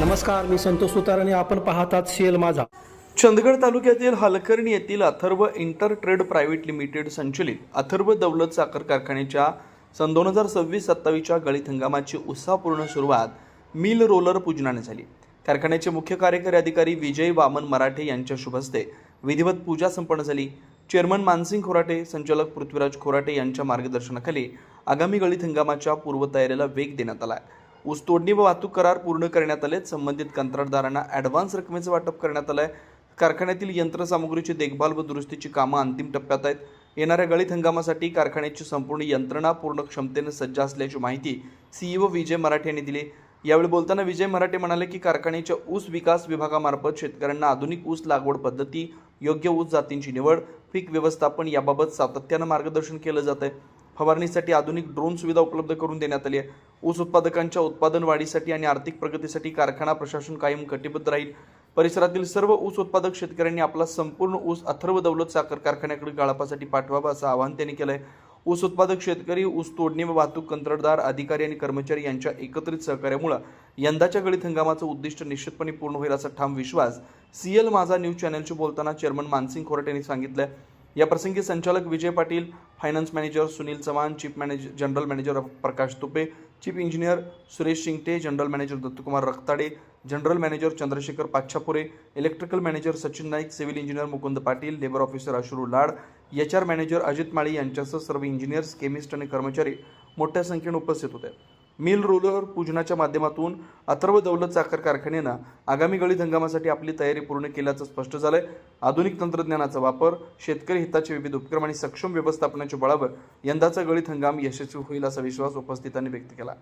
नमस्कार, मी संतोष सुतार आणि आपण पाहतात सेल माझा. चंदगड तालुक्यातील हलकर्णी येथील Atharva inter trade private limited संचलित अथर्व दौलत साखर कारखान्याच्या सन 2026-27च्या गळीत हंगामाची उत्साहपूर्ण सुरुवात मिल रोलर पूजनाने झाली. कारखान्याचे मुख्य कार्यकारी अधिकारी विजय वामन मराठे यांच्या शुभ हस्ते विधिवत पूजा संपन्न झाली. चेअरमन मानसिंग खोराटे, संचालक पृथ्वीराज खोराटे यांच्या मार्गदर्शनाखाली आगामी गळीत हंगामाच्या पूर्वतयारीला वेग देण्यात आला. ऊस तोडणी व वाहतूक करार पूर्ण करण्यात आले. संबंधित कंत्राटदारांना ॲडव्हान्स रकमेचं वाटप करण्यात आलं आहे. कारखान्यातील यंत्रसामुग्रीची देखभाल व दुरुस्तीची कामं अंतिम टप्प्यात आहेत. येणाऱ्या गळीत हंगामासाठी कारखान्याची संपूर्ण यंत्रणा पूर्ण क्षमतेने सज्ज असल्याची माहिती सीईओ विजय मराठे यांनी दिली. यावेळी बोलताना विजय मराठे म्हणाले की कारखान्याच्या ऊस विकास विभागामार्फत शेतकऱ्यांना आधुनिक ऊस लागवड पद्धती, योग्य ऊस जातींची निवड, पीक व्यवस्थापन याबाबत सातत्यानं मार्गदर्शन केलं जात आहे. फवारणीसाठी आधुनिक ड्रोन सुविधा उपलब्ध करून देण्यात आली आहे. ऊस उत्पादकांच्या उत्पादन वाढीसाठी आणि आर्थिक प्रगतीसाठी कारखाना प्रशासन कायम कटिबद्ध राहील. परिसरातील सर्व ऊस उत्पादक शेतकऱ्यांनी आपला संपूर्ण ऊस अथर्व दौलत साखर कारखान्याकडे गाळपासाठी पाठवावा असं आवाहन त्यांनी केलं आहे. ऊस उत्पादक शेतकरी, ऊस तोडणी व वाहतूक कंत्राटदार, अधिकारी आणि कर्मचारी यांच्या एकत्रित सहकार्यामुळे यंदाच्या गळीत हंगामाचं उद्दिष्ट निश्चितपणे पूर्ण होईल असा ठाम विश्वास सीएल माझा न्यूज चॅनलशी बोलताना चेअरमन मानसिंग खोराटे यांनी सांगितलं. या प्रसंगी संचालक Vijay Patil, finance manager Sunil Chavan, general manager Prakash Tupe, chief engineer Suresh Shingate, general manager Dattakumar Raktade, general manager Chandrashekhar Pachhapure, electrical manager Sachin Naik, civil engineer Mukund Patil, labour officer Ashru Lad, HR manager Ajit Mali यांच्यासह सर्व इंजिनियर्स, केमिस्ट आणि कर्मचारी मोठ्या संख्येने उपस्थित होते. मिल रोलर पूजनाच्या माध्यमातून अथर्व दौलत साखर कारखान्यानं आगामी गळीत हंगामासाठी आपली तयारी पूर्ण केल्याचं स्पष्ट झालंय. आधुनिक तंत्रज्ञानाचा वापर, शेतकरी हिताचे विविध उपक्रम आणि सक्षम व्यवस्थापनाच्या बळावर यंदाचा गळीत हंगाम यशस्वी होईल असा विश्वास उपस्थितांनी व्यक्त केला.